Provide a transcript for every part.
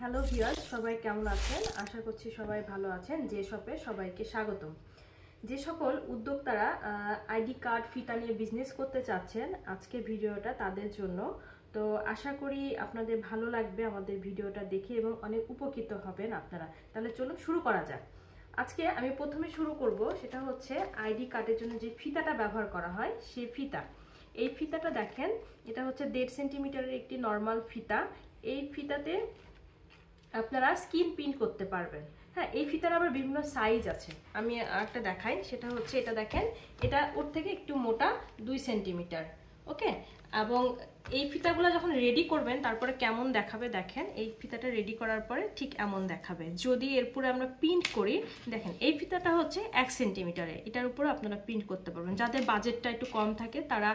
Hello viewers, সবাই কেমন আছেন? আশা করছি সবাই ভালো আছেন। যে শপে সবাইকে স্বাগতম। যে সকল উদ্যোক্তারা আইডি কার্ড ফিতা নিয়ে বিজনেস করতে চাচ্ছেন, আজকে ভিডিওটা তাদের জন্য। তো আশা করি আপনাদের ভালো লাগবে আমাদের ভিডিওটা দেখে এবং অনেক উপকৃত হবেন আপনারা। তাহলে চলুন শুরু করা যাক। আজকে আমি প্রথমে শুরু করব, সেটা হচ্ছে আইডি কার্ডের জন্য যে ফিতাটা ব্যবহার করা হয় সেই ফিতা। এই ফিতাটা দেখেন, এটা হচ্ছে 1.5 সেন্টিমিটারের একটি নর্মাল ফিতা। এই ফিতাতে আপনারা স্কিন প্রিন্ট করতে পারবেন। হ্যাঁ, এই ফিতার আবার বিভিন্ন সাইজ আছে, আমি একটা দেখাই। সেটা হচ্ছে এটা দেখেন, এটা ওর থেকে একটু মোটা 2 সেন্টিমিটার। ওকে, এবং এই ফিতাগুলো যখন রেডি করবেন তারপরে কেমন দেখাবে দেখেন। এই ফিতাটা রেডি করার পরে ঠিক এমন দেখাবে। যদি এরপরে আমরা প্রিন্ট করি, দেখেন এই ফিতাটা হচ্ছে 1 সেন্টিমিটারে, এটার উপরে আপনারা প্রিন্ট করতে পারবেন। যাদের বাজেটটা একটু কম থাকে তারা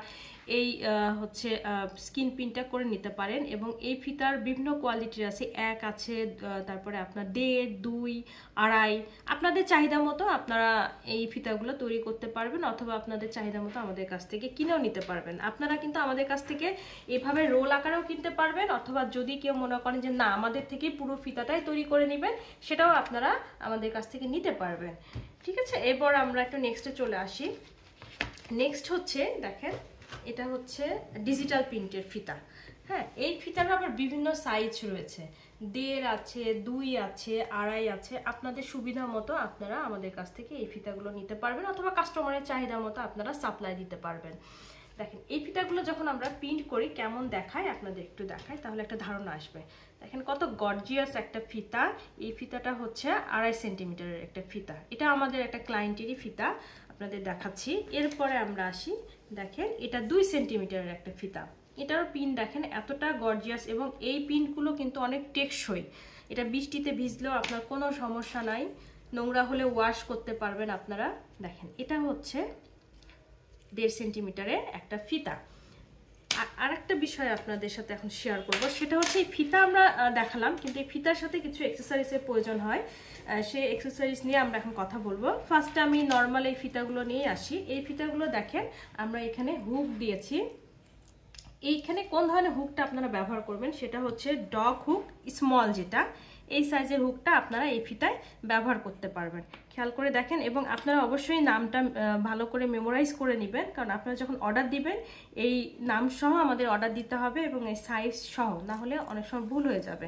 এই হচ্ছে স্কিন প্রিন্টটা করে নিতে পারেন। এবং এই ফিতার বিভিন্ন কোয়ালিটির আছে, 1 আছে, তারপরে আপনার 1.5, 2, 2.5। আপনাদের চাহিদা মতো আপনারা এই ফিতাগুলো তৈরি করতে পারবেন, অথবা আপনাদের চাহিদা মতো আমাদের কাছ থেকে কিনেও নিতে পারবেন। আপনারা কিন্তু আমাদের কাছ থেকে এভাবে রোল আকারেও কিনতে পারবেন, অথবা যদি কেউ মনে করেন যে না আমাদের থেকে পুরো ফিতাটাই তৈরি করে নেবেন, সেটাও আপনারা আমাদের কাছ থেকে নিতে পারবেন। ঠিক আছে, এরপর আমরা একটু নেক্সটে চলে আসি। নেক্সট হচ্ছে দেখেন, এটা হচ্ছে ডিজিটাল প্রিন্টের ফিতা। হ্যাঁ, এই ফিতার আবার বিভিন্ন সাইজ রয়েছে, 1.5 আছে, 2 আছে, 2.5 আছে। আপনাদের সুবিধা মতো আপনারা আমাদের কাছ থেকে এই ফিতাগুলো নিতে পারবেন, অথবা কাস্টমারের চাহিদা মতো আপনারা সাপ্লাই দিতে পারবেন। দেখেন এই ফিতাগুলো যখন আমরা প্রিন্ট করি কেমন দেখায় আপনাদের একটু দেখাই, তাহলে একটা ধারণা আসবে। দেখেন কত গর্জিয়াস একটা ফিতা। এই ফিতাটা হচ্ছে 2.5 সেন্টিমিটারের একটা ফিতা। এটা আমাদের একটা ক্লায়েন্টেরই ফিতা, আপনাদের দেখাচ্ছি। এরপরে আমরা আসি, দেখেন এটা 2 সেন্টিমিটারের একটা ফিতা। এটার পিন দেখেন এতটা গর্জিয়াস, এবং এই পিনগুলো কিন্তু অনেক টেকসই। এটা বৃষ্টিতে ভিজলেও আপনার কোনো সমস্যা নাই, নোংরা হলে ওয়াশ করতে পারবেন আপনারা। দেখেন এটা হচ্ছে 1.5 সেন্টিমিটারের একটা ফিতা। আর একটা বিষয় আপনাদের সাথে এখন শেয়ার করব, সেটা হচ্ছে এই ফিতা আমরা দেখালাম, কিন্তু এই ফিতার সাথে কিছু এক্সেসরিজের প্রয়োজন হয়। সেই এক্সেসরিজ নিয়ে আমরা এখন কথা বলবো। ফার্স্টে আমি নর্মাল এই ফিতাগুলো নিয়ে আসি। এই ফিতাগুলো দেখেন আমরা এখানে হুক দিয়েছি। এইখানে কোন ধরনের হুকটা আপনারা ব্যবহার করবেন, সেটা হচ্ছে ডগ হুক স্মল, যেটা এই সাইজের হুকটা আপনারা এই ফিতায় ব্যবহার করতে পারবেন। খেয়াল করে দেখেন, এবং আপনারা অবশ্যই নামটা ভালো করে মেমোরাইজ করে নেবেন, কারণ আপনারা যখন অর্ডার দিবেন এই নাম সহ আমাদের অর্ডার দিতে হবে, এবং এই সাইজ সহ, না হলে অনেক সময় ভুল হয়ে যাবে।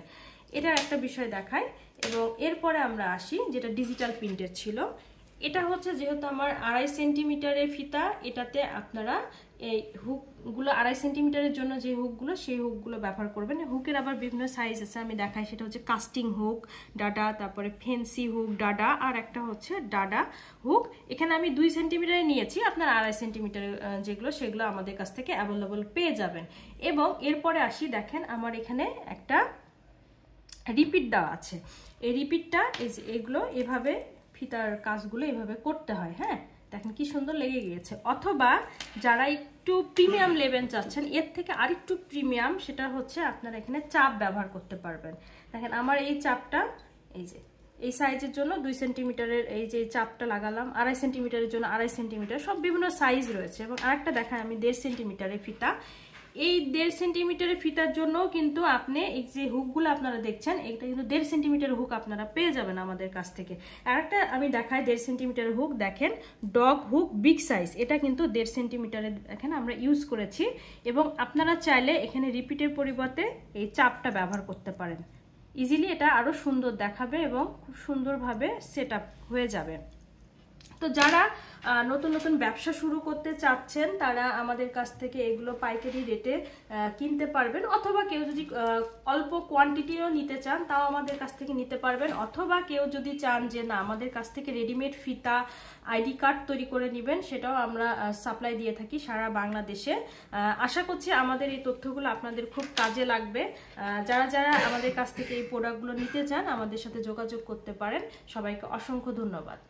এটার একটা বিষয় দেখায়। এবং এরপরে আমরা আসি যেটা ডিজিটাল প্রিন্টের ছিল। এটা হচ্ছে যেহেতু আমার 2.5 সেন্টিমিটারের ফিতা, এটাতে আপনারা এই হুকগুলো 2.5 সেন্টিমিটারের জন্য যে হুকগুলো, সেই হুকগুলো ব্যবহার করবেন। হুকের আবার বিভিন্ন সাইজ আছে, আমি দেখাই। সেটা হচ্ছে কাস্টিং হুক, ডাডা, তারপরে ফেন্সি হুক, ডাডা, আর একটা হচ্ছে ডাডা হুক। এখানে আমি 2 সেন্টিমিটারে নিয়েছি, আপনার 2.5 সেন্টিমিটারের যেগুলো, সেগুলো আমাদের কাছ থেকে অ্যাভেলেবল পেয়ে যাবেন। এবং এরপরে আসি, দেখেন আমার এখানে একটা রিপিট দেওয়া আছে। এই রিপিটটা এগুলো এভাবে ফিতার কাজগুলো এভাবে করতে হয়। হ্যাঁ, দেখেন কি সুন্দর লেগে গিয়েছে। অথবা যারা একটু প্রিমিয়াম লেভেল চাচ্ছেন, এর থেকে আরেকটু প্রিমিয়াম, সেটা হচ্ছে আপনারা এখানে চাপ ব্যবহার করতে পারবেন। দেখেন আমার এই চাপটা, এই যে এই সাইজের জন্য 2 সেন্টিমিটারের এই যে চাপটা লাগালাম, 2.5 সেন্টিমিটারের জন্য 2.5 সেন্টিমিটার, সব বিভিন্ন সাইজ রয়েছে। এবং আরেকটা দেখায় আমি 1.5 সেন্টিমিটারের ফিতা। এই 1.5 সেন্টিমিটারের ফিতার জন্য কিন্তু আপনি এই যে হুকগুলো আপনারা দেখছেন, এটা কিন্তু 1.5 সেন্টিমিটারের হুক আপনারা পেয়ে যাবেন আমাদের কাছ থেকে। আর একটা আমি দেখাই 1.5 সেন্টিমিটারের হুক, দেখেন ডগ হুক বিগ সাইজ, এটা কিন্তু 1.5 সেন্টিমিটারের এখানে আমরা ইউজ করেছি। এবং আপনারা চাইলে এখানে রিপিটের পরিবর্তে এই চাপটা ব্যবহার করতে পারেন। ইজিলি এটা আরো সুন্দর দেখাবে এবং খুব সুন্দরভাবে সেট আপ হয়ে যাবে। তো যারা নতুন নতুন ব্যবসা শুরু করতে চাচ্ছেন, তারা আমাদের কাছ থেকে এগুলো পাইকারি রেটে কিনতে পারবেন, অথবা কেউ যদি অল্প কোয়ান্টিটিও নিতে চান তাও আমাদের কাছ থেকে নিতে পারবেন। অথবা কেউ যদি চান যে না আমাদের কাছ থেকে রেডিমেড ফিতা আইডি কার্ড তৈরি করে নেবেন, সেটাও আমরা সাপ্লাই দিয়ে থাকি সারা বাংলাদেশে। আশা করছি আমাদের এই তথ্যগুলো আপনাদের খুব কাজে লাগবে। যারা যারা আমাদের কাছ থেকে এই প্রোডাক্টগুলো নিতে চান আমাদের সাথে যোগাযোগ করতে পারেন। সবাইকে অসংখ্য ধন্যবাদ।